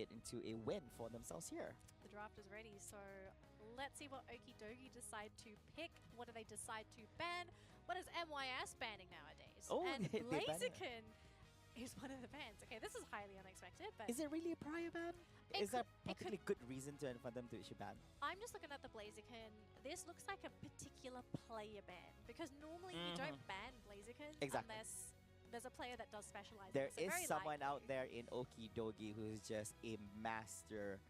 it into a win for themselves here. The draft is ready, so let's see what Okidogi decide to pick. What do they decide to ban? What is MYS banning nowadays? Oh, and they banned it. Blaziken is one of the bans. Okay, this is highly unexpected, but Is it really a prior ban? It Is there could- it particularly good reason for them to issue ban? I'm just looking at the Blaziken. This looks like a particular player ban because normally you don't ban Blaziken Exactly. unless there's a player that does specialize. There in it. So is very someone likely. out there in Okidogi who's just a master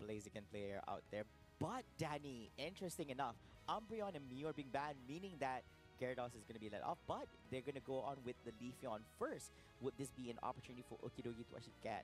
Blaziken player out there. But Danny, interesting enough, Umbreon and Mew are being banned, meaning that Gyarados is going to be let off, but they're going to go on with the Leafeon first. Would this be an opportunity for Okidogi to actually get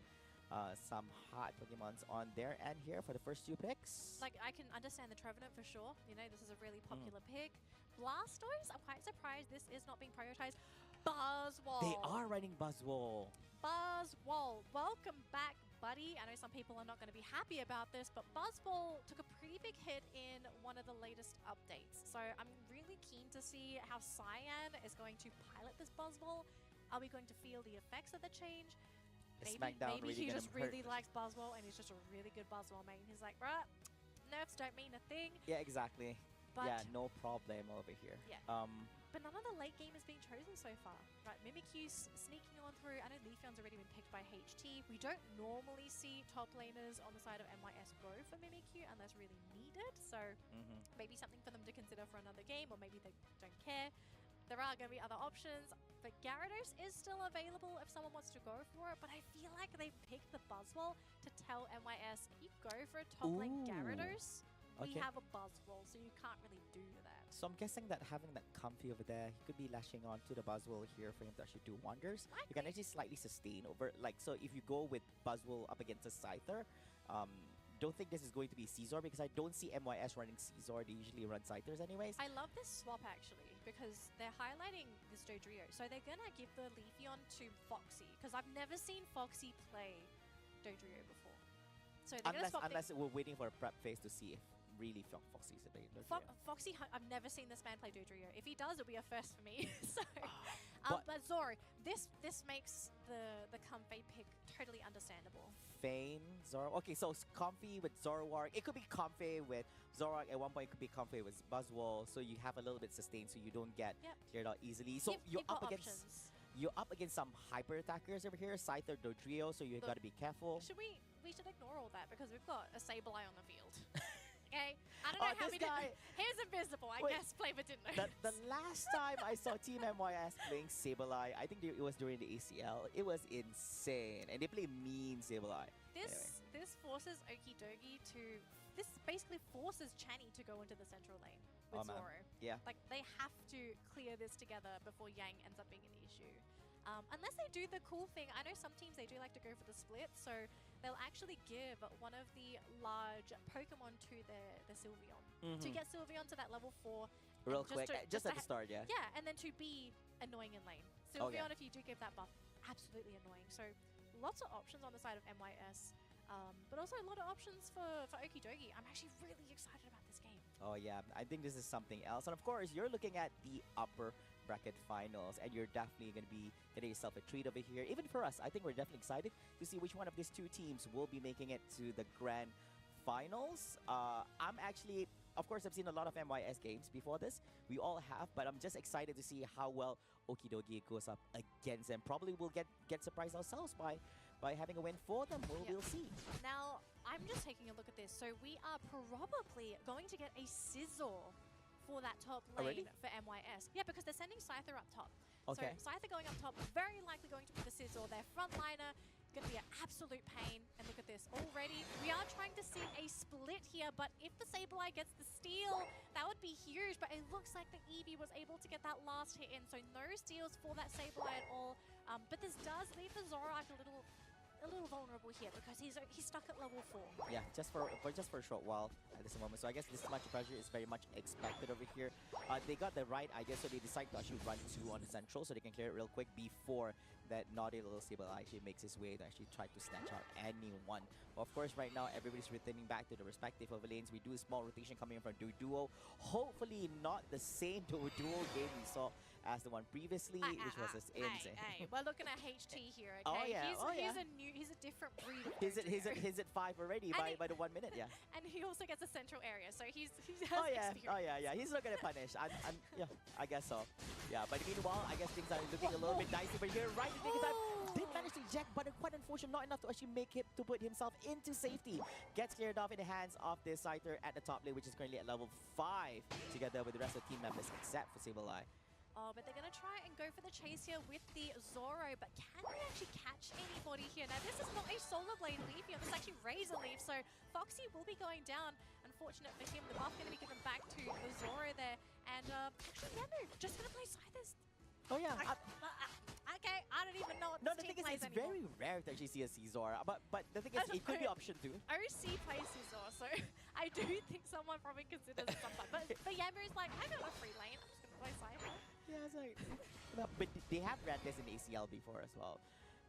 some hot Pokemons on their end here for the first 2 picks? Like, I can understand the Trevenant for sure. You know, this is a really popular pick. Blastoise, I'm quite surprised this is not being prioritized. Buzzwole. They are running Buzzwole. Buzzwole, welcome back, buddy. I know some people are not going to be happy about this, but Buzzwole took a pretty big hit in one of the latest updates. So I'm really keen to see how Cyan is going to pilot this Buzzwole. Are we going to feel the effects of the change? SmackDown Maybe really he gonna just really hurt. likes Buzzwole and he's just a really good Buzzwole mate. He's like, bruh, nerfs don't mean a thing. Yeah, exactly. But yeah, no problem over here. Yeah. But none of the late game has been chosen so far. Right, Mimikyu's sneaking on through. I know Leafeon's already been picked by HT. We don't normally see top laners on the side of MYS go for Mimikyu unless really needed. So maybe something for them to consider for another game, or maybe they don't care. There are going to be other options, but Gyarados is still available if someone wants to go for it, but I feel like they picked the Buzzwole to tell MYS, if you go for a top lane Ooh. Gyarados, we Okay. have a Buzzwole, so you can't really do that. So I'm guessing that having that comfy over there, he could be lashing on to the Buzzwole here for him to actually do wonders. You can actually slightly sustain over, like, so if you go with Buzzwole up against a Scyther, don't think this is going to be Caesar because I don't see MYS running Caesar. They usually run Scythers anyways. I love this swap actually because they're highlighting this Dodrio. So they're going to give the Leafeon to Foxy because I've never seen Foxy play Dodrio before. So they're going to swap Unless we're waiting for a prep phase to see if really Foxy's a big Foxy, I've never seen this man play Dodrio. If he does, it'll be a first for me. So, But- but Zoro, this makes the Comfey pick totally understandable. Fane, Zoroark. Okay, so it's comfy with Zoroark. It could be comfy with Zoroark. At one point, it could be comfy with Buzzwole. So you have a little bit sustained, so you don't get cleared out easily. So you're You've got up against options. you're up against some hyper attackers over here, Scyther, Dodrio. So you got to be careful. We should ignore all that because we've got a Sableye on the field. Okay, I don't know how this we guy- did. He's invisible. I Wait, guess Flavor didn't know. The last time I saw Team MYS playing Sableye, I think it was during the ACL. It was insane, and they play mean Sableye. This forces Okidogi to. This basically forces Channy to go into the central lane with Zoro. Yeah. Like they have to clear this together before Yang ends up being an issue. Unless they do the cool thing, I know some teams they do like to go for the split, so they'll actually give one of the large Pokemon to the Sylveon to get Sylveon to that level 4. Real and quick, just at the start, yeah. Yeah, and then to be annoying in lane. Sylveon, if you do give that buff, absolutely annoying. So lots of options on the side of MYS. But also a lot of options for Okidogi. I'm actually really excited about this game. Oh yeah, I think this is something else. And of course, you're looking at the upper bracket finals, and you're definitely going to be getting yourself a treat over here. Even for us, I think we're definitely excited to see which one of these 2 teams will be making it to the grand finals. I'm actually, of course, I've seen a lot of MYS games before this. We all have, but I'm just excited to see how well Okidogi goes up against them. Probably we'll get surprised ourselves by having a win for them. We'll see. Now, I'm just taking a look at this. So we are probably going to get a Scizor for that top lane Already? for MYS. Yeah, because they're sending Scyther up top. Okay. So Scyther going up top, very likely going to be the Scizor. Their frontliner, going to be an absolute pain. And look at this already. We are trying to see a split here, but if the Sableye gets the steal, that would be huge. But it looks like the Eevee was able to get that last hit in, so no steals for that Sableye at all. But this does leave the Zoroark a little vulnerable here because he's stuck at level 4. Yeah, just for a short while at this moment. So I guess this much pressure is very much expected over here. They got the right idea, so they decide to actually run 2 on the central so they can clear it real quick before that naughty little Sableye actually makes his way to actually try to snatch out anyone. But of course, right now, everybody's returning back to the respective lanes. We do a small rotation coming in from Duo. Hopefully not the same Duo game we saw as the one previously, which was just insane. Hey, we're looking at HT here, okay? Oh, yeah. He's a different breed of He's at 5 already by the 1 minute, yeah. And he also gets a central area, so he has experience. Oh yeah. He's not gonna punish. Yeah, I guess so. Yeah, but meanwhile, I guess things are looking a little bit dicey. But here, right at the time, did manage to eject, but quite unfortunate, not enough to actually make him to put himself into safety. Gets cleared off in the hands of the Scyther at the top lane, which is currently at level 5, together with the rest of the team members, except for Sableye. Oh, but they're going to try and go for the chase here with the Zoro, but can they actually catch anybody here? Now, this is not a Solar Blade Leaf here, this is actually Razor Leaf, so Foxy will be going down. Unfortunate for him, the buff going to be given back to the Zoro there, and actually, yeah, they're just going to play Scythers. Oh, yeah. Okay, I don't even know what no, this the team thing plays is, it's anymore. very rare to actually see a Zora, but the thing is, it could be option 2. OC plays Caesar, so I do think someone probably considers it sometimes. But Yammer is like, I got a free lane, I'm just going to play Scyther. Yeah, it's like, no, but they have ran this in ACL before as well.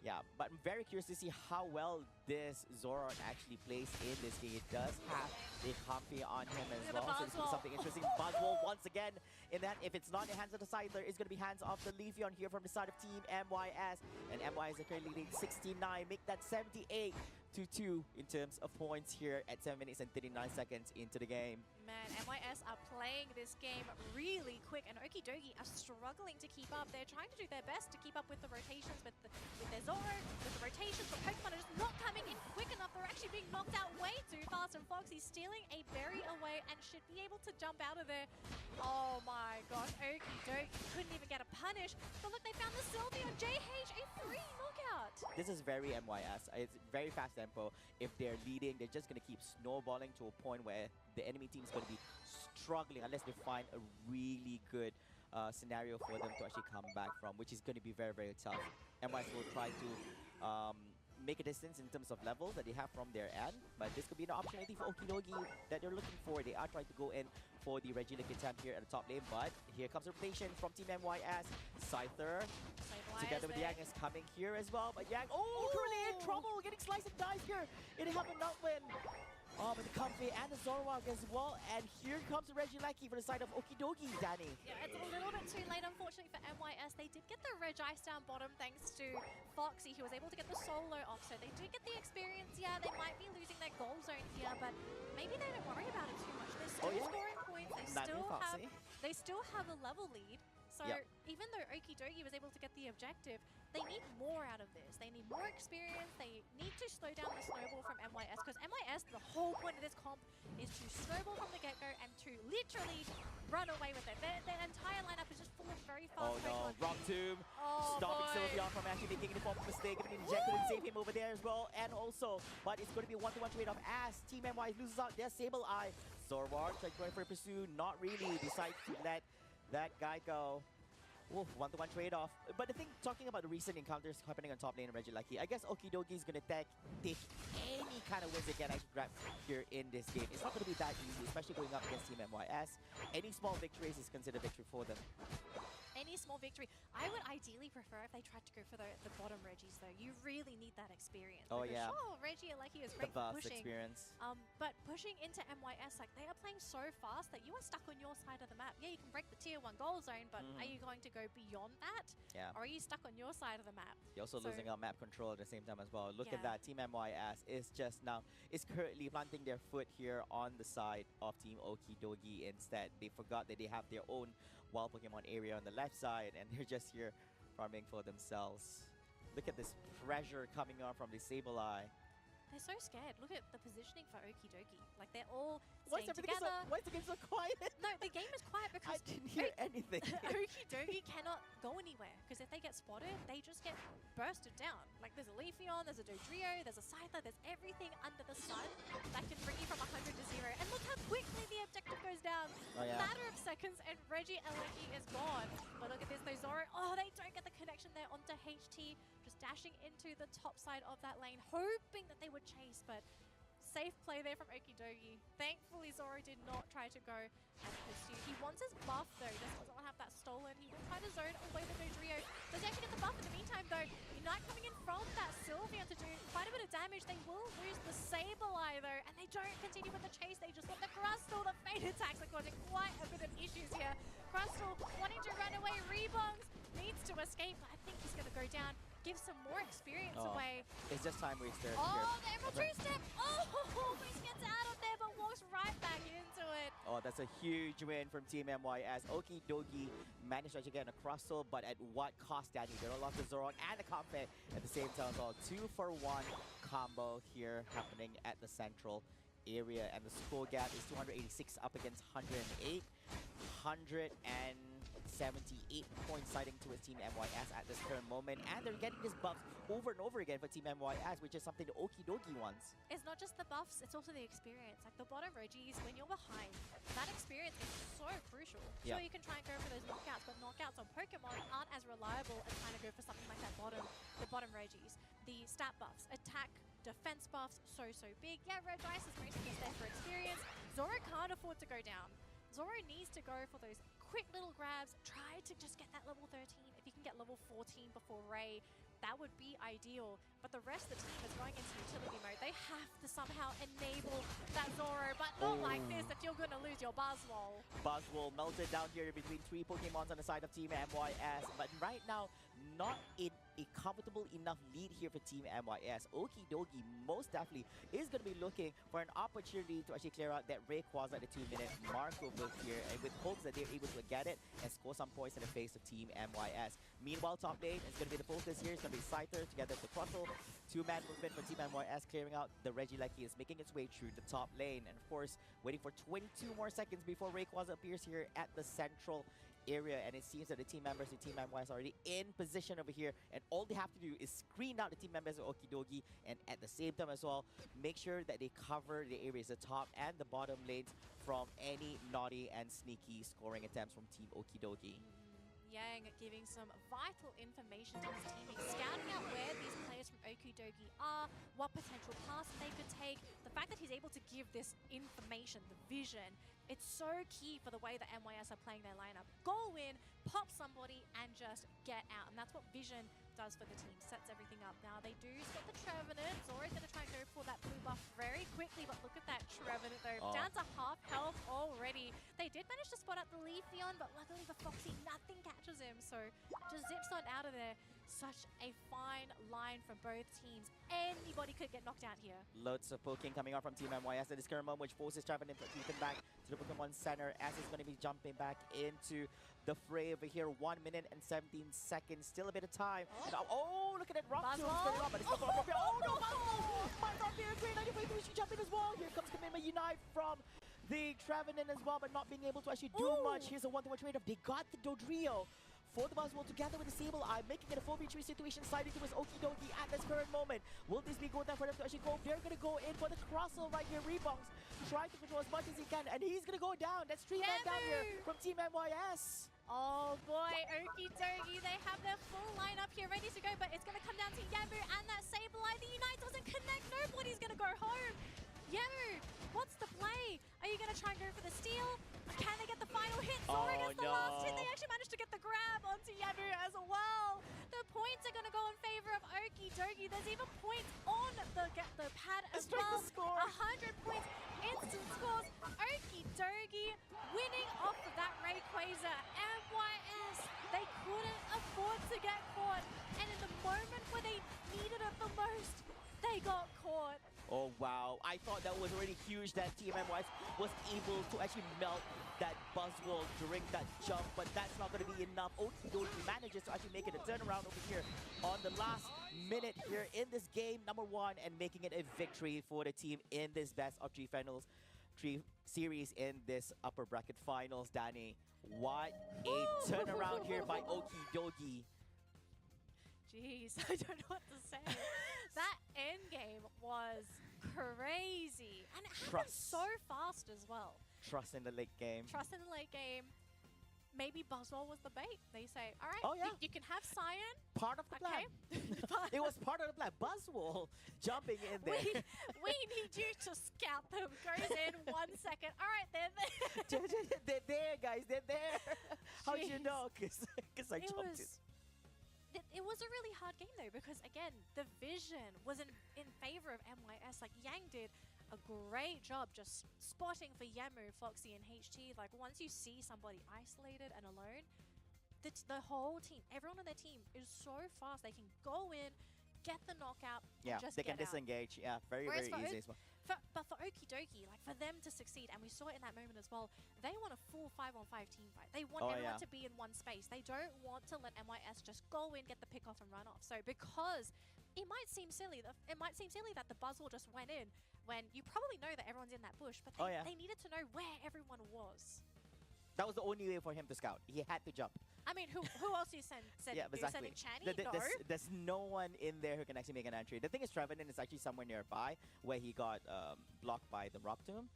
Yeah, but I'm very curious to see how well this Zoro actually plays in this game. It does have a Comfy on him as well, so it's something interesting. Buzzwole once again in that. If it's not in the hands of the Scyther, it's going to be hands off the Leafeon here from the side of Team MYS. And MYS are currently leading 69, make that 78 to 2 in terms of points here at 7 minutes and 39 seconds into the game. Man, MYS are playing this game really quick, and Okidogi are struggling to keep up. They're trying to do their best to keep up with the rotations, with their Zoro, with the rotations, but Pokemon are just not coming in quick enough. They're actually being knocked out way too fast, and Foxy's stealing a berry away and should be able to jump out of there. Oh my gosh, Okidogi couldn't even get a punish. But look, they found the Sylveon. JH, a 3 knockout. This is very MYS. It's very fast tempo. If they're leading, they're just going to keep snowballing to a point where the enemy team is going to be struggling unless they find a really good scenario for them to actually come back from, which is going to be very, very tough. MYS will try to make a distance in terms of levels that they have from their end, but this could be an opportunity for Okidogi that they're looking for. They are trying to go in for the Regieleki attempt here at the top lane, but here comes a rotation from Team MYS. Scyther together with Yang is coming here as well, but Yang, currently in trouble, getting sliced and dice here. It happened not win. Oh, but the Comfy and the Zoroark as well. And here comes the Regieleki for the side of Okidogi, Danny. Yeah, it's a little bit too late, unfortunately, for MYS. They did get the Reg Ice down bottom thanks to Foxy, who was able to get the solo off. So they did get the experience. Yeah, they might be losing their goal zone here, but maybe they don't worry about it too much. They're still scoring points. They still have a level lead. So even though Okidogi was able to get the objective, they need more out of this. They need more experience. They need to slow down the snowball from MYS, because MYS, the whole point of this comp is to snowball from the get-go and to literally run away with it. Their entire lineup is just full of very fast Pokemon. Rock Tomb, stopping Sylveon from actually making an informed mistake. Giving an inject couldn't save him over there as well. And also, but it's going to be a 1-to-1 trade-off as Team MYS loses out their Sableye. Zoroark tried going for a pursue, not really. Decides to let that guy go. 1-to-1 trade-off. But the thing, talking about the recent encounters happening on top lane of Regieleki, I guess Okidogi is going to take any kind of wins they can actually grab here in this game. It's not going to be that easy, especially going up against Team MYS. Any small victories is considered victory for them. Any small victory. I would ideally prefer if they tried to go for the bottom Reggies, though. You really need that experience. Oh, yeah. Sure, Regieleki is great for pushing. Experience. But pushing into MYS, like, they are playing so fast that you are stuck on your side of the map. Yeah, you can break the tier 1 goal zone, but are you going to go beyond that? Yeah. Or are you stuck on your side of the map? You're also losing out map control at the same time as well. Look at that. Team MYS is just now, is currently planting their foot here on the side of Team Okidogi instead. They forgot that they have their own wild Pokemon area on the left side, and they're just here farming for themselves. Look at this pressure coming on from the Sableye. They're so scared. Look at the positioning for Okidogi. Like, they're all Why staying together. Why is the game so quiet? No, the game is quiet because I didn't hear anything. Okidogi cannot go anywhere, because if they get spotted, they just get bursted down. Like, there's a Leafeon, there's a Dodrio, there's a Scyther, there's everything under the sun that can bring you from 100 to 0. And look how quickly the objective goes down. Matter of seconds, and Regieleki is gone. But look at this, though, Zoro. Oh, they don't get the connection there onto HT. Just dashing into the top side of that lane, hoping that they would chase, but safe play there from Okidogi. Thankfully, Zoro did not try to go and pursue. He wants his buff, though. He doesn't want to have that stolen. He will try to zone away the Dodrio. Does he actually get the buff in the meantime, though? Unite coming in from that Sylveon to do quite a bit of damage. They will lose the Sableye, though, and they don't continue with the chase. They just let the Crustle. The Fate attacks are causing quite a bit of issues here. Crustle wanting to run away, Rebongs needs to escape, but I think he's going to go down, give some more experience away. It's just time waster. Oh, the Emerald two-step! Oh, almost gets out of there, but walks right back into it. Oh, that's a huge win from Team MYS. Okidogi managed to actually get a crustle, but at what cost, Danny? They lost the Zorong and the Comfort at the same time as well. 2-for-1 combo here happening at the central area, and the score gap is 286 up against 108. 178 points citing to his Team MYS at this current moment, and they're getting this buffs over and over again for Team MYS, which is something that Okidogi wants. It's not just the buffs, it's also the experience. Like the bottom Regis, when you're behind, that experience is so crucial. Sure, you can try and go for those knockouts, but knockouts on Pokemon aren't as reliable as trying to go for something like that the bottom Regis. The stat buffs, attack, defense buffs, so big. Yeah, Red Dice is mostly just there for experience. Zoro can't afford to go down. Zoro needs to go for those quick little grabs, try to just get that level 13. If you can get level 14 before Ray, that would be ideal. But the rest of the team is going into utility mode. They have to somehow enable that Zoro, but not like this if you're going to lose your Buzzwole. Buzzwole melted down here between 3 Pokemons on the side of Team MYS, but right now, not in a comfortable enough lead here for Team MYS. Okidogi most definitely is going to be looking for an opportunity to actually clear out that Rayquaza at the 2-minute mark over here, and with hopes that they're able to get it and score some points in the face of Team MYS. Meanwhile, top lane is going to be the focus here. It's going to be Scyther together with the Crustle. 2-man movement for Team MYS, clearing out the Regieleki is making its way through the top lane, and of course, waiting for 22 more seconds before Rayquaza appears here at the central area, and it seems that the team members of Team MYS are already in position over here, and all they have to do is screen out the team members of Okidogi, and at the same time as well, make sure that they cover the areas, the top and the bottom lanes, from any naughty and sneaky scoring attempts from Team Okidogi. Yang giving some vital information to his team. He's scouting out where these players from Okidogi are, what potential paths they could take. The fact that he's able to give this information, the vision, it's so key for the way that MYS are playing their lineup. Go in, pop somebody, and just get out. And that's what vision does for the team, sets everything up. Now they do spot the Trevenant. Zoro's going to try and go for that blue buff very quickly, but look at that Trevenant though, down to half health already. They did manage to spot out the Leafeon, but luckily the Foxy, nothing catches him, so just zips on out of there. Such a fine line from both teams. Anybody could get knocked out here. Loads of poking coming out from Team MYS at this current moment, which forces Trevenant to keep him back to the Pokemon Center, as he's going to be jumping back into the fray over here. 1 minute and 17 seconds, still a bit of time. And, look at that rock tomb going on, but it's not appropriate. Oh no, Buzzwole! Might not be a great idea for him to jump in as well. Here comes Commitment Unite from the Trevenant as well, but not being able to actually do much. Here's a 1-to-1 trade-off. They got the Dodrio for the Buzzwole together with the Sable Eye, making it a 4v3 situation, sliding towards Okidogi at this current moment. Will this be go down for them to actually go? They're going to go in for the Crustle right here. Rebongs trying to control as much as he can, and he's going to go down. That's 3 men down here from Team MYS. Oh boy, Okidogi, they have their full lineup here ready to go, but it's going to come down to Yamu and that Sable Eye. The Unite doesn't connect. Nobody's going to go home. Yamu, what's the play? Are you going to try and go for the steal? Can they get the final hit? Zoro gets the last hit. They actually managed to get the grab onto Yamu as well. The points are going to go in favor of Okidogi. There's even points on the pad as well. 100 points, instant scores. Okidogi winning off of that Rayquaza. MYS, they couldn't afford to get caught. And in the moment where they needed it the most, they got caught. Oh wow, I thought that was already huge that Team MYS was able to actually melt that Buzzwole during that jump, but that's not going to be enough. Okidogi manages to actually make it a turnaround over here on the last minute here in this game, number 1, and making it a victory for the team in this best of 3 finals, 3 series in this upper bracket finals. Danny, what a turnaround here by Okidogi. Jeez, I don't know what to say. That end game was crazy. And it happened so fast as well. Trust in the late game. Trust in the late game. Maybe Buzzwole was the bait. They say, all right, you can have Cyan. Part of the plan. It was part of the plan. Buzzwole jumping in there. We need you to scout them. Goes in 1 second. All right, they're there. They're there, guys. They're there. How'd you know? Because I jumped it. It was a really hard game though, because again, the vision was in favor of MYS. Like Yang did a great job just spotting for Yamu, Foxy, and HT. Like once you see somebody isolated and alone, the the whole team, everyone on their team is so fast. They can go in, get the knockout, Yeah, and just they can get out. disengage. Yeah, very, Whereas very for easy as well. But for Okidogi, like for them to succeed, and we saw it in that moment as well, they want a full 5-on-5 team fight. They want everyone to be in one space. They don't want to let MYS just go in, get the pick off, and run off. So because it might seem silly, that the Buzzwell just went in when you probably know that everyone's in that bush, but they needed to know where everyone was. That was the only way for him to scout. He had to jump. I mean, who else do you send? Yeah, You're exactly. sending Channy? No. There's no one in there who can actually make an entry. The thing is, Trevenant is actually somewhere nearby where he got blocked by the Rock Tomb.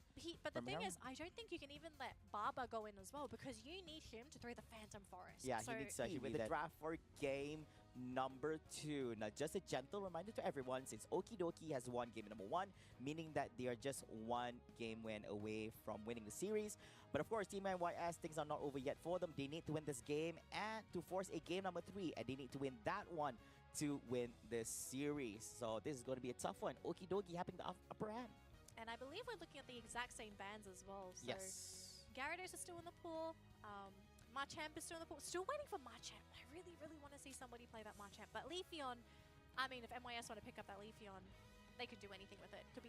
But the thing is, I don't think you can even let Barber go in as well because you need him to throw the Phantom Forest. Yeah, so he needs to with the draft for game number 2. Now, just a gentle reminder to everyone, since Okidogi has won game number 1, meaning that they are just one game win away from winning the series. But of course, Team MYS, things are not over yet for them. They need to win this game and to force a game number 3, and they need to win that one to win this series. So this is going to be a tough one. Okidogi having the upper hand. And I believe we're looking at the exact same bans as well. So yes. Gyarados is still in the pool. Machamp is still in the pool. Still waiting for Machamp. I really, really want to see somebody play that Machamp. But Leafeon, I mean, if MYS want to pick up that Leafeon, they could do anything with it. It could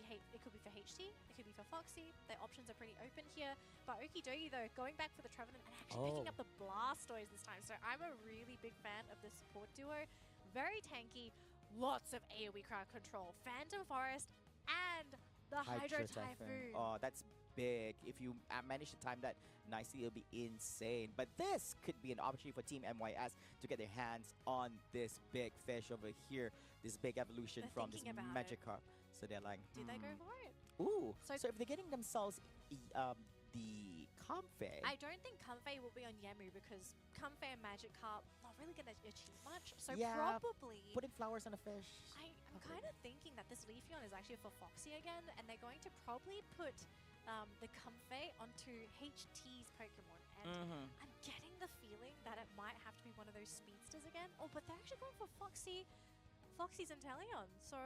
be for HT, it could be for Foxy. Their options are pretty open here. But Okidogi, though, going back for the Trevenant and actually picking up the Blastoise this time. So I'm a really big fan of this support duo. Very tanky, lots of AoE crowd control, Phantom Forest, and the Hydro Typhoon. Oh, that's big. If you manage to time that nicely, it'll be insane. But this could be an opportunity for Team MYS to get their hands on this big fish over here. This big evolution from this Magikarp. So they're like, do they go for it? Ooh. So if they're getting themselves the Comfey. I don't think Comfey will be on Yamu because Comfey and Magikarp not really going to achieve much. So yeah, probably putting flowers on a fish. I'm kind of thinking that this Leafeon is actually for Foxy again, and they're going to probably put the Comfey onto HT's Pokemon. And I'm getting the feeling that it might have to be one of those speedsters again. Oh, but they're actually going for Foxy's Inteleon. So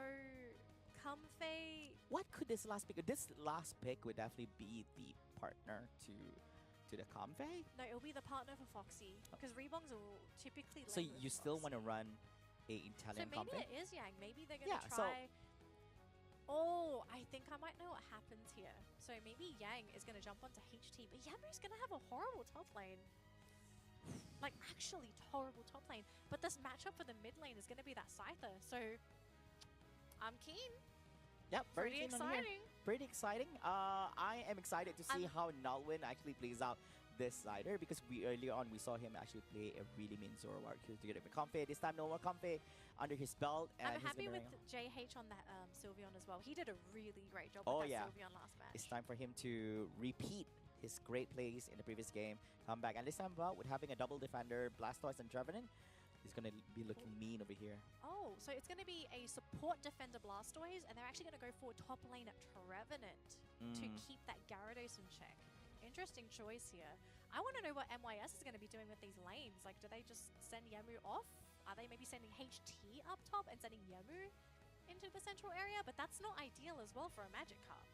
Comfey. What could this last pick? This last pick would definitely be the partner to the Comfey? No, it'll be the partner for Foxy because Rebongs will typically. So you still want to run a Inteleon Comfey? So maybe it is Yang. Maybe they're going to try. Oh, I think I might know what happens here. So maybe Yang is going to jump onto HT, but Yamu's going to have a horrible top lane. Like, actually horrible top lane. But this matchup for the mid lane is going to be that Scyther. So, I'm keen. Yep, very pretty keen exciting. Pretty exciting. I am excited to see how Nalwyn actually plays out this Scyther because earlier on we saw him actually play a really mean Zoroark to get it with Comfey. This time no more Comfey under his belt. And I'm happy with JH on that Sylveon as well. He did a really great job with that Sylveon last match. It's time for him to repeat his great plays in the previous game, come back, and this time about with having a double defender, Blastoise and Trevenant. He's going to be looking mean over here. Oh, so it's going to be a support defender Blastoise, and they're actually going to go for top lane at Trevenant to keep that Gyarados in check. Interesting choice here. I want to know what MYS is going to be doing with these lanes. Like, do they just send Yamu off? Are they maybe sending HT up top and sending Yamu into the central area? But that's not ideal as well for a Magikarp.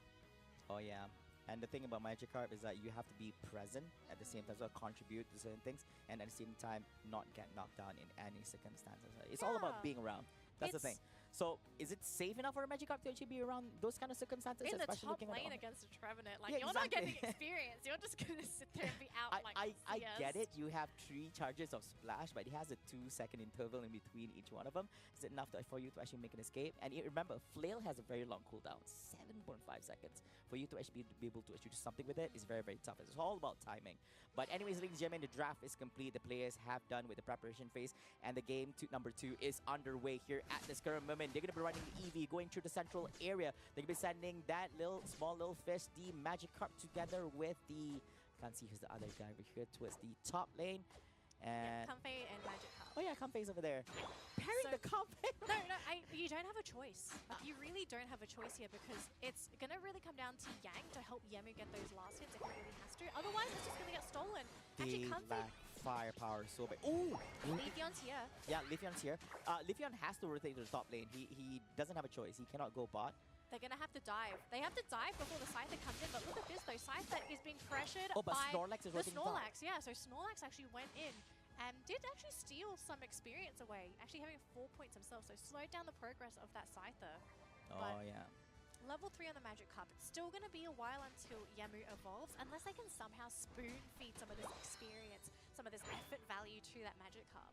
Oh, yeah. And the thing about Magikarp is that you have to be present at the same time, so contribute to certain things, and at the same time not get knocked down in any circumstances. It's all about being around. That's the thing. So, is it safe enough for a Magikarp to actually be around those kind of circumstances? In the top lane against a Trevenant, like, yeah, you're not getting experience. You're just going to sit there and be out I get it. You have 3 charges of Splash, but he has a 2-second interval in between each one of them. Is it enough for you to actually make an escape? And remember, Flail has a very long cooldown, 7.5 seconds. For you to actually be able to actually do something with it is very, very tough. It's all about timing. But anyways, ladies and gentlemen, the draft is complete. The players have done with the preparation phase, and the game number 2 is underway here at this current moment. They're going to be running the EV, going through the central area. They're going to be sending that small little fish, the Magikarp, together with the... Can't see who's the other guy over here towards the top lane. And Comfey and Magikarp. Oh yeah, Comfey's over there. Pairing the Comfey. No, you don't have a choice. Like, you really don't have a choice here because it's gonna really come down to Yang to help Yamu get those last hits if he really has to. Otherwise, it's just gonna get stolen. Actually, Comfey. Firepower so big. Ooh! Leafeon's here. Yeah, Leafeon's here. Leafeon has to rotate to the top lane. He doesn't have a choice. He cannot go bot. They're going to have to dive. They have to dive before the Scyther comes in. But look at this, though. Scyther is being pressured but by Snorlax is the rotating top. Snorlax. Yeah, so Snorlax actually went in and did steal some experience away, actually having 4 points himself, so slowed down the progress of that Scyther. Oh, yeah. Level 3 on the Magic Cup. It's still going to be a while until Yamu evolves, unless they can somehow spoon feed some of this experience, some of this effort value to that Magic Cup.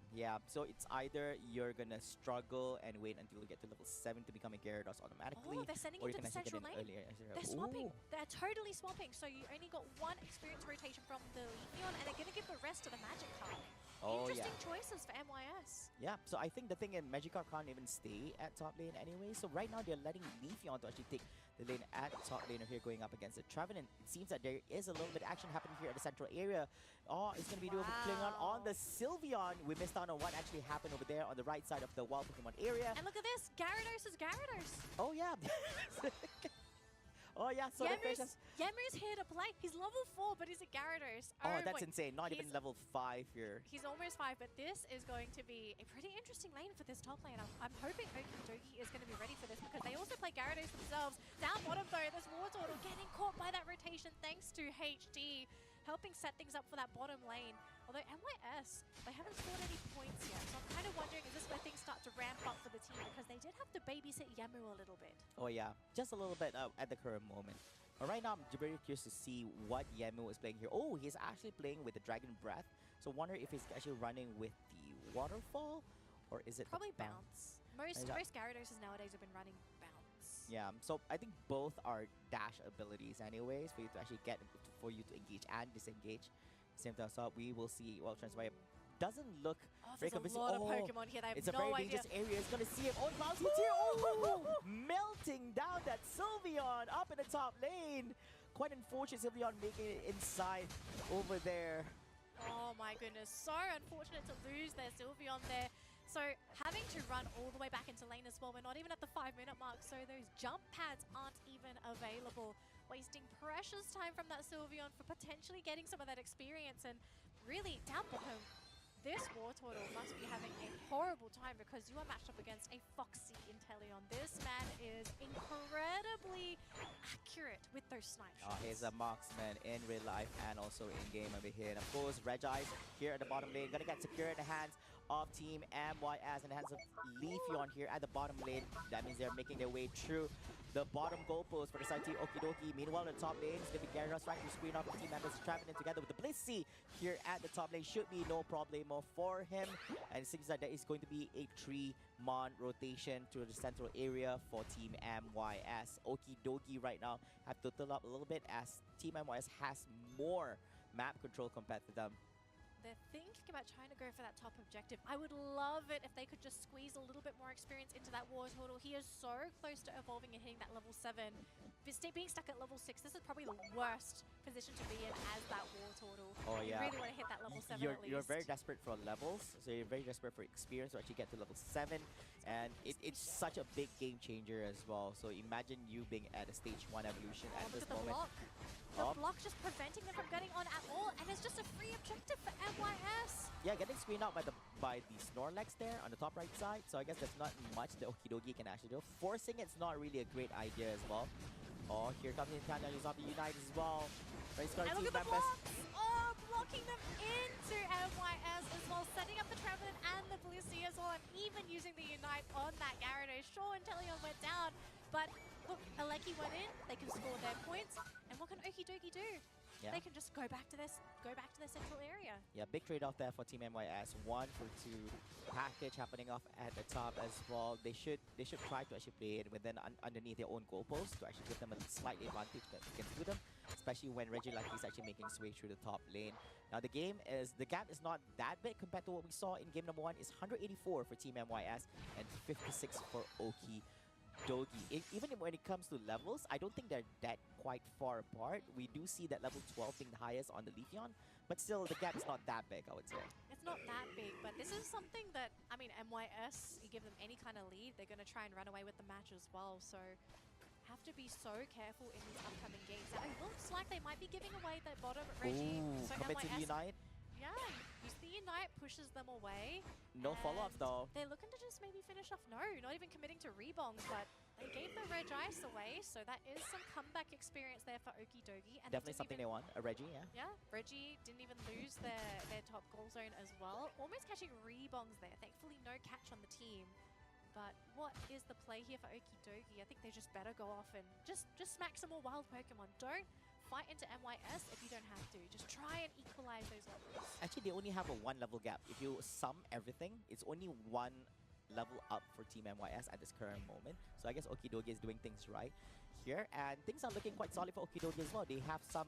Yeah, so it's either you're gonna struggle and wait until you get to level 7 to become a Gyarados automatically, Oh, they're sending or into you can the actually central get lane. in earlier. They're swapping. Ooh. They're totally swapping. So you only got 1 experience rotation from the Leafeon, and they're going to give the rest to the Magic Cup. Oh, Interesting yeah. choices for MYS. Yeah, so I think the thing is Magikarp can't even stay at top lane anyway. So right now they're letting Leafeon to actually take the lane at top laner here going up against the Trevenant. It seems that there is a little bit of action happening here at the central area. Oh, it's going to be doing Klingon on the Sylveon. We missed out on what actually happened over there on the right side of the wild Pokemon area. And look at this. Gyarados is Gyarados. Oh, yeah. Oh, yeah, so the fish has... Yamu's here to play. He's level 4, but he's a Gyarados. Oh, that's wait. insane. Not even level 5 here. He's almost 5, but this is going to be a pretty interesting lane for this top lane. I'm hoping Okidogi is going to be ready for this because they also play Gyarados themselves. Down bottom, though, there's Wartortle getting caught by that rotation thanks to HD, helping set things up for that bottom lane. Although MYS, they haven't scored any points yet, so I'm kind of wondering, is this where things start to ramp up for the team? Because they did have to babysit Yamu a little bit. Oh, yeah. Just a little bit at the current moment. But right now, I'm very curious to see what Yamu is playing here. Oh, he's actually playing with the Dragon Breath. So wonder if he's actually running with the Waterfall, or is it probably the Bounce. Most Gyaradoses nowadays have been running Bounce. Yeah, so I think both are dash abilities anyways for you to actually for you to engage and disengage. Same time, so we will see what transpire. Doesn't look very there's convincing. a lot of Pokemon here. They have it's a no very idea. dangerous area. It's gonna see him. Oh, Bounce hits here. Oh, melting down that Sylveon up in the top lane. Quite unfortunate, Sylveon making it inside over there. Oh my goodness, so unfortunate to lose their Sylveon there. So having to run all the way back into lane as well. We're not even at the 5-minute mark, so those jump pads aren't even available. Wasting precious time from that Sylveon for potentially getting some of that experience. And really, down bottom, this Wartortle must be having a horrible time because you are matched up against a foxy Inteleon. This man is incredibly accurate with those snipe shots. He's a marksman in real life and also in game over here. And of course, Regice here at the bottom lane, gonna get secure in the hands of Team MYS and the hands of Leafeon here at the bottom lane. That means they're making their way through the bottom goalpost for the side team Okidogi. Meanwhile, in the top lane, it's going to be Gyarados trying to screen off the team members, trapping in together with the Blissey here at the top lane. Should be no problemo for him. And it seems like there is going to be a 3-mon rotation to the central area for Team MYS. Okidogi right now have to total up a little bit as Team MYS has more map control compared to them. They're thinking about trying to go for that top objective. I would love it if they could just squeeze a little bit more experience into that Wartortle. He is so close to evolving and hitting that level 7. Being stuck at level 6, this is probably the worst position to be in as that Wartortle. Oh, yeah. You really want to hit that level 7 at least. You're very desperate for levels, so you're very desperate for experience to actually get to level 7. And it's such a big game changer as well. So imagine you being at a stage 1 evolution at this moment. Block. The block just preventing them from getting on at all, and it's just a free objective for MYS. Yeah, getting screened out by the Snorlax there on the top right side. So I guess that's not much that Okidogi can actually do. Forcing it's not really a great idea as well. Oh, here comes Nintendo. He's off the Unite as well. And look at the blocks! Oh, blocking them into MYS as well, setting up the Trevenant and the Blissey as well, and even using the Unite on that Gyarados. Sure, Inteleon went down, but look, Aleki went in, they can score their points, and what can Okidogi do? Yeah. They can just go back to their central area. Yeah, big trade-off there for Team MYS. 1 for 2 package happening off at the top as well. They should try to actually play it within underneath their own goalpost to actually give them a slight advantage against them, especially when Regieleki is actually making his way through the top lane. Now the gap is not that big compared to what we saw in game number 1. It's 184 for Team MYS and 56 for Okidogi. Even when it comes to levels, I don't think they're that quite far apart. We do see that level 12 being the highest on the Leafeon, but still the gap is not that big, I would say. It's not that big, but this is something that, I mean, MYS, you give them any kind of lead, they're going to try and run away with the match as well, so have to be so careful in these upcoming games. Now, it looks like they might be giving away their bottom Reggie. Ooh, so commit to the Unite. Yeah, use the Unite, pushes them away. No follow-ups though. They're looking to just maybe finish off. No, not even committing to rebongs, but They gave the Reg Ice away, so that is some comeback experience there for Okidogi. And Definitely something they want. A Reggie, yeah. Yeah, Reggie didn't even lose their top goal zone as well. Almost catching rebongs there. Thankfully, no catch on the team. But what is the play here for Okidogi? I think they just better go off and just smack some more wild Pokemon. Don't fight into MYS if you don't have to. Just try and equalize those levels. Actually, they only have a 1 level gap. If you sum everything, it's only 1 level up for Team MYS at this current moment. So I guess Okidogi is doing things right here. And things are looking quite solid for Okidogi as well. They have some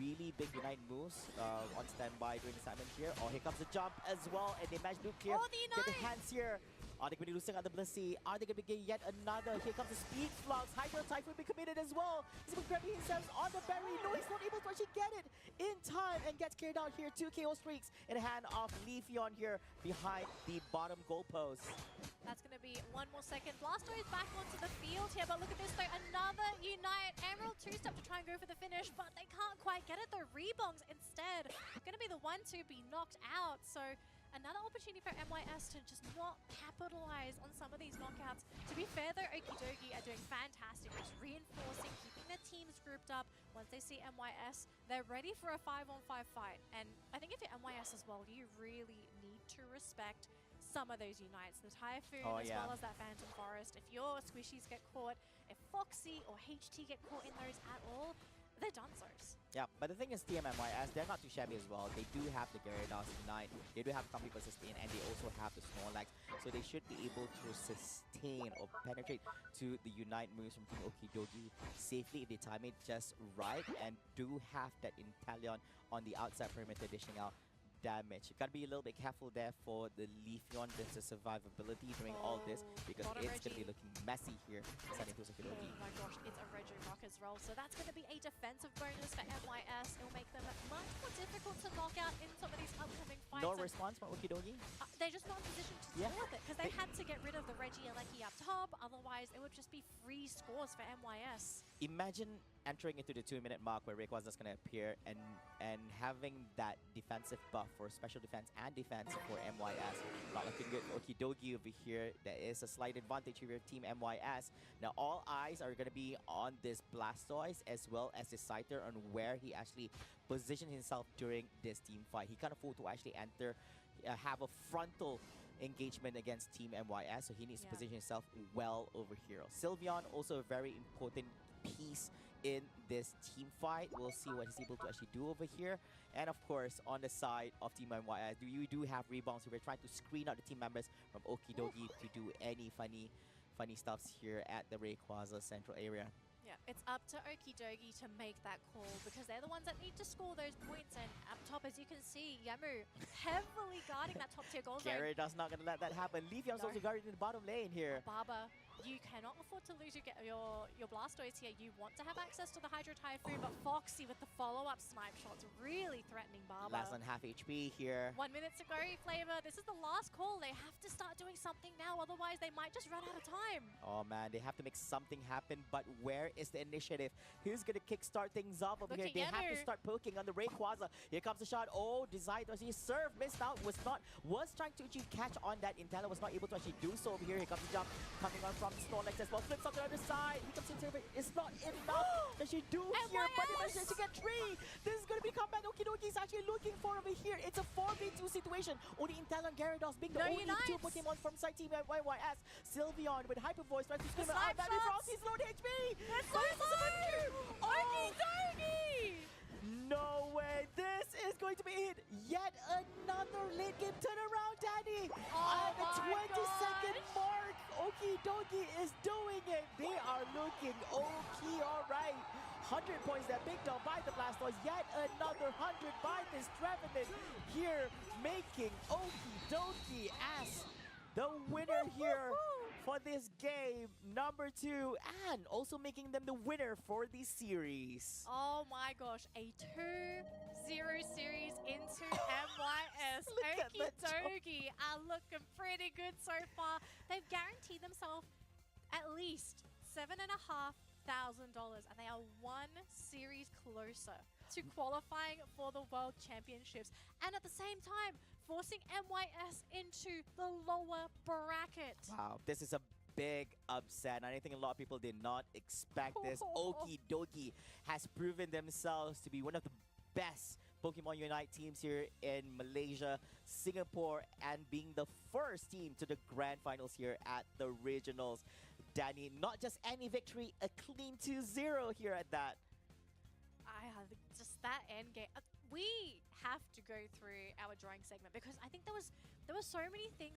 really big Unite moves on standby during the assignment here. Oh, here comes the jump as well. And they manage to here. Oh, the Get the Unite! hands here. Are they going to be losing out the Blissey? Are they going to be getting yet another? Here comes the Speed Flux. Hydro Typhoon be committed as well. He's been grabbing himself on the berry. No, he's not able to actually get it in time and gets carried out here. 2 KO streaks in the hand of Leafeon here behind the bottom goalpost. That's going to be 1 more second. Blastoise back onto the field here, but look at this though. Another Unite. Emerald 2-step to try and go for the finish, but they can't quite get it. The Rebongs instead going to be the one to be knocked out. So another opportunity for MYS to just not capitalize on some of these knockouts. To be fair though, Okidogi are doing fantastic, just reinforcing, keeping their teams grouped up. Once they see MYS, they're ready for a 5-on-5 fight. And I think if you're MYS as well, you really need to respect some of those Unites. The Typhoon as well as that Phantom Forest. If your Squishies get caught, if Foxy or HT get caught in those at all, they're donesos. Yeah, but the thing is, TMMYS, they're not too shabby as well. They do have the Gyarados Unite, they do have Comfy for sustain, and they also have the Snorlax. So they should be able to sustain or penetrate to the Unite moves from Team Okidogi safely if they time it just right, and do have that Inteleon on the outside perimeter dishing out damage. You gotta be a little bit careful there for the Leafeon, the survivability during all this, because it's gonna be looking messy here sending to Okidogi. Oh my gosh, it's a Reggie Rock as well. So that's gonna be a defensive bonus for MYS. It'll make them much more difficult to knock out in some of these upcoming fights. No response from Okidogi? They're just not in position to deal with it, because they had to get rid of the Reggie Alecki up top, otherwise it would just be free scores for MYS. Imagine entering into the 2-minute mark where Rayquaza's going to appear and having that defensive buff for special defense and defense for MYS. Not looking good for Okidogi over here. There is a slight advantage for your team MYS. Now all eyes are going to be on this Blastoise as well as his Scyther on where he actually positioned himself during this team fight. He can't afford to actually enter, have a frontal engagement against Team MYS, so he needs to position himself well over here. Sylveon also a very important piece in this team fight. We'll see what he's able to actually do over here. And of course, on the side of Team MYS, you do have rebounds. We're trying to screen out the team members from Okidogi to do any funny stuffs here at the Rayquaza central area. Yeah, it's up to Okidogi to make that call, because they're the ones that need to score those points. And up top, as you can see, Yamu heavily guarding that top tier goal zone. Gyarados not going to let that happen. Leafeon's also guarding in the bottom lane here. Barber, you cannot afford to lose your Blastoise here. You want to have access to the Hydro Typhoon, but Foxy with the follow-up snipe shots really threatening Barber. Less than half HP here. 1 minute to go, Flavor. This is the last call. They have to start doing something now, otherwise they might just run out of time. Oh man, they have to make something happen, but where is the initiative? Who's gonna kickstart things off over here? They have to start poking on the Rayquaza. Here comes the shot. Oh, desired to actually serve, missed out, was trying to actually catch on that. Intella was not able to actually do so over here. Here comes the jump coming on from Snorlax as well. Flips on the other side. He comes into it. It's not enough to actually do here, but they managed to get 3. This is gonna be combat Okidogi is actually looking for over here. It's a 4v2 situation. Only Intella and Gyarados being the only 2 Pokemon from side team YYS. Sylveon with Hyper Voice tries to scream out. That is Frost. He's low HP. That's so low. Okidogi! No way! This is going to be it! Yet another late game turnaround, Danny! At the 22nd mark, Okidogi is doing it! They are looking okay, alright. 100 points that picked up by the Blastoise. Yet another 100 by this Trevenant here, making Okidogi as the winner here for this game, number 2, and also making them the winner for the series. Oh my gosh, a 2-0 series into MYS. Okidogi are looking pretty good so far. They've guaranteed themselves at least $7,500, and they are 1 series closer to qualifying for the World Championships, and at the same time forcing MYS into the lower bracket. Wow, this is a big upset. And I think a lot of people did not expect this. Okidogi has proven themselves to be one of the best Pokemon Unite teams here in Malaysia, Singapore, and being the first team to the grand finals here at the regionals. Danny, not just any victory, a clean 2-0 here at that. Just that end game. We have to go through our drawing segment because I think there were so many things